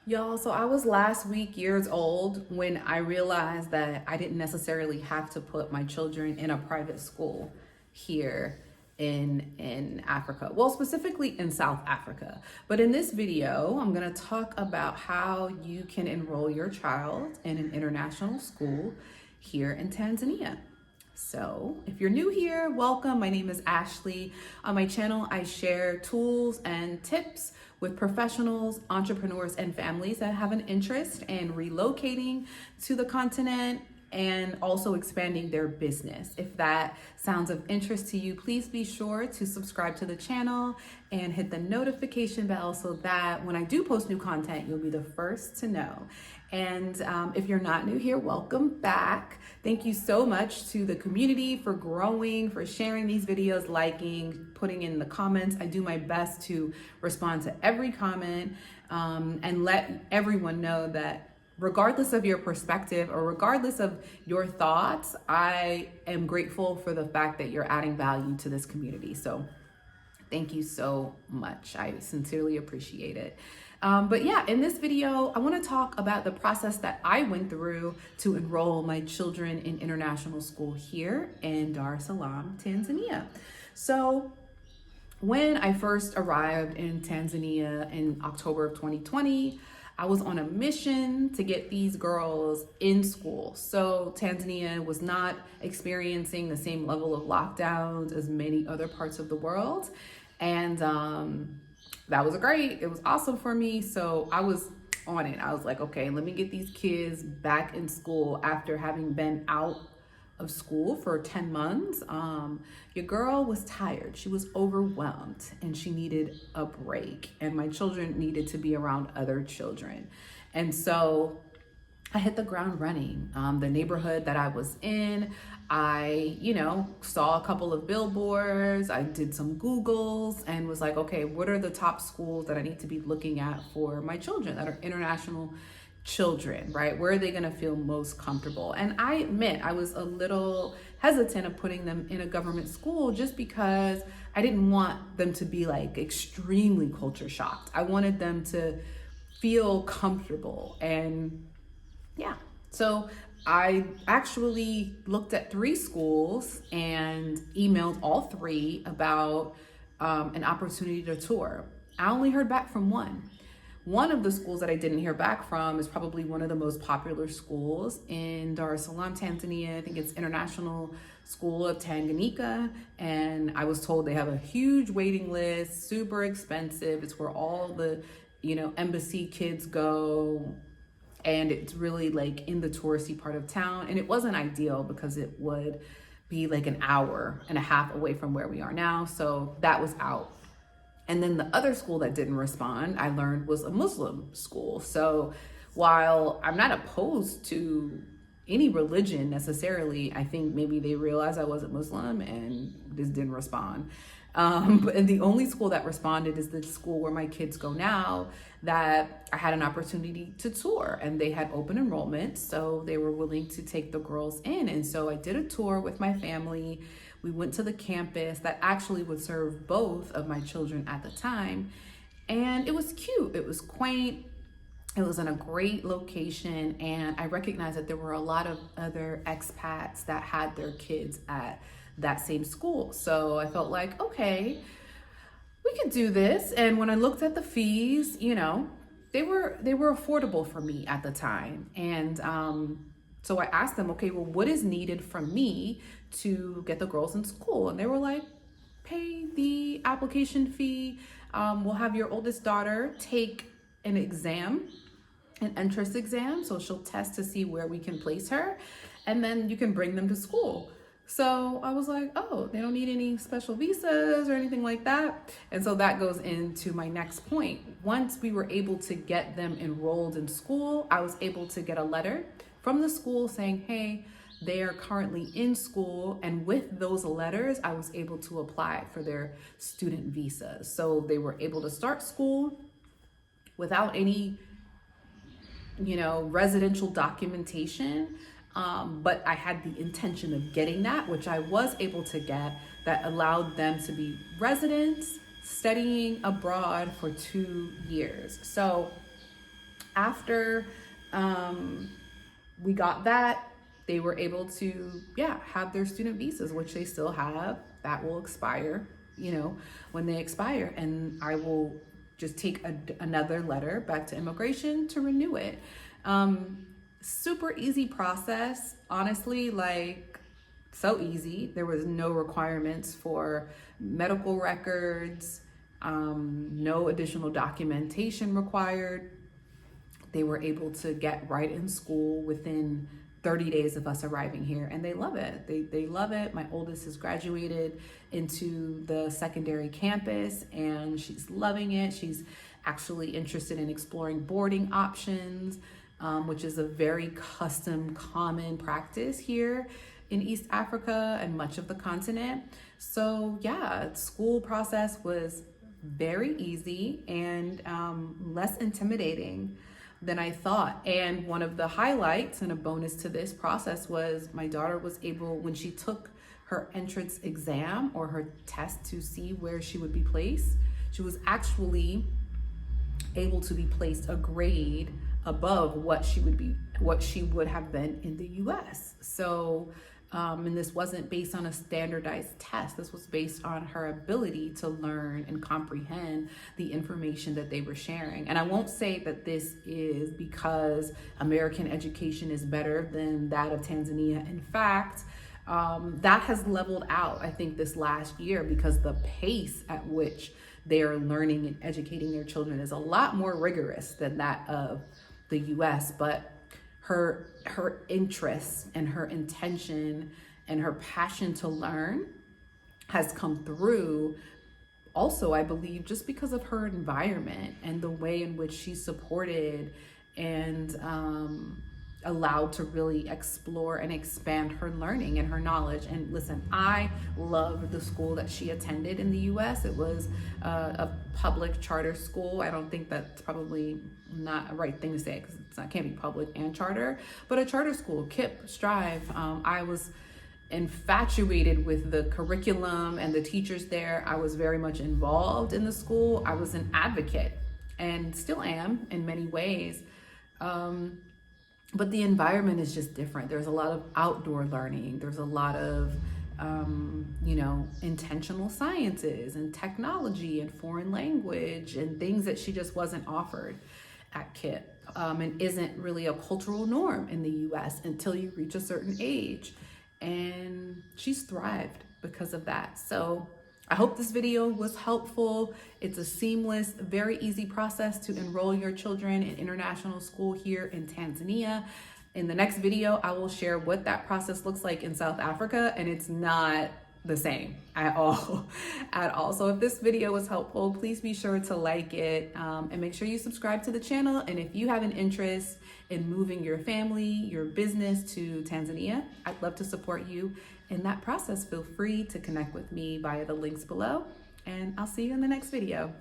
Y'all, so I was last week years old when I realized that I didn't necessarily have to put my children in a private school here in Africa. Well, specifically in South Africa. But in this video, I'm going to talk about how you can enroll your child in an international school here in Tanzania. So if you're new here, welcome. My name is Ashley. On my channel, I share tools and tips with professionals, entrepreneurs, and families that have an interest in relocating to the continent and also expanding their business. If that sounds of interest to you, please be sure to subscribe to the channel and hit the notification bell so that when I do post new content, you'll be the first to know. And if you're not new here, welcome back. Thank you so much to the community for growing, for sharing these videos, liking, putting in the comments. I do my best to respond to every comment and let everyone know that regardless of your perspective or regardless of your thoughts, I am grateful for the fact that you're adding value to this community. So thank you so much. I sincerely appreciate it. But yeah, in this video, I want to talk about the process that I went through to enroll my children in international school here in Dar es Salaam, Tanzania. So when I first arrived in Tanzania in October of 2020, I was on a mission to get these girls in school. So Tanzania was not experiencing the same level of lockdowns as many other parts of the world. And that was great. It was awesome for me. So I was on it. I was like, okay, let me get these kids back in school after having been out of school for 10 months. Your girl was tired. She was overwhelmed and she needed a break. And my children needed to be around other children. And so I hit the ground running. The neighborhood that I was in, I, saw a couple of billboards. I did some Googles and was like, okay, what are the top schools that I need to be looking at for my children that are international children, right? Where are they going to feel most comfortable? And I admit I was a little hesitant of putting them in a government school just because I didn't want them to be like extremely culture shocked. I wanted them to feel comfortable. And yeah, so I actually looked at 3 schools and emailed all 3 about an opportunity to tour. I only heard back from one. One of the schools that I didn't hear back from is probably one of the most popular schools in Dar es Salaam, Tanzania. I think it's International School of Tanganika. And I was told they have a huge waiting list, super expensive. It's where all the, embassy kids go. And it's really like in the touristy part of town. And it wasn't ideal because it would be like an hour and a half away from where we are now. So that was out. And then the other school that didn't respond, I learned, was a Muslim school. So while I'm not opposed to any religion necessarily, I think maybe they realized I wasn't Muslim and just didn't respond. But the only school that responded is the school where my kids go now that I had an opportunity to tour, and they had open enrollment. So they were willing to take the girls in. And so I did a tour with my family. We went to the campus that actually would serve both of my children at the time. And it was cute. It was quaint. It was in a great location. And I recognized that there were a lot of other expats that had their kids at that same school. So I felt like, okay, we could do this. And when I looked at the fees, they were affordable for me at the time. And so I asked them, okay, well, what is needed from me to get the girls in school? And they were like, pay the application fee. We'll have your oldest daughter take an exam, an entrance exam. So she'll test to see where we can place her. And then you can bring them to school. So I was like, oh, they don't need any special visas or anything like that. And so that goes into my next point. Once we were able to get them enrolled in school, I was able to get a letter from the school saying, hey, they are currently in school. And with those letters, I was able to apply for their student visas. So they were able to start school without any, residential documentation. But I had the intention of getting that, which I was able to get, that allowed them to be residents studying abroad for 2 years. So After we got that, they were able to, have their student visas, which they still have. That will expire, when they expire. And I will just take another letter back to immigration to renew it. Super easy process, honestly, like so easy. There was no requirements for medical records, no additional documentation required. They were able to get right in school within 30 days of us arriving here, and they love it. They love it. My oldest has graduated into the secondary campus and she's loving it. She's actually interested in exploring boarding options, which is a very custom, common practice here in East Africa and much of the continent. So school process was very easy and less intimidating than I thought. And one of the highlights and a bonus to this process was my daughter was able, when she took her entrance exam or her test to see where she would be placed, she was actually able to be placed a grade above what she would have been in the US. So and this wasn't based on a standardized test. This was based on her ability to learn and comprehend the information that they were sharing. And I won't say that this is because American education is better than that of Tanzania. In fact, that has leveled out, I think, this last year, because the pace at which they are learning and educating their children is a lot more rigorous than that of the US. But her interest and her intention and her passion to learn has come through also, I believe, just because of her environment and the way in which she's supported and allowed to really explore and expand her learning and her knowledge. And listen, I loved the school that she attended in the US. It was a public charter school. I don't think that's probably not a right thing to say, because it can't be public and charter, but a charter school, KIPP, Strive. I was infatuated with the curriculum and the teachers there. I was very much involved in the school. I was an advocate and still am in many ways. But the environment is just different. There's a lot of outdoor learning. There's a lot of, intentional sciences and technology and foreign language and things that she just wasn't offered at KIPP, and isn't really a cultural norm in the US until you reach a certain age. And she's thrived because of that. So I hope this video was helpful. It's a seamless, very easy process to enroll your children in international school here in Tanzania. In the next video, I will share what that process looks like in South Africa, and it's not the same at all. So if this video was helpful, please be sure to like it, and make sure you subscribe to the channel. And if you have an interest in moving your family, your business to Tanzania, I'd love to support you in that process. Feel free to connect with me via the links below, and I'll see you in the next video.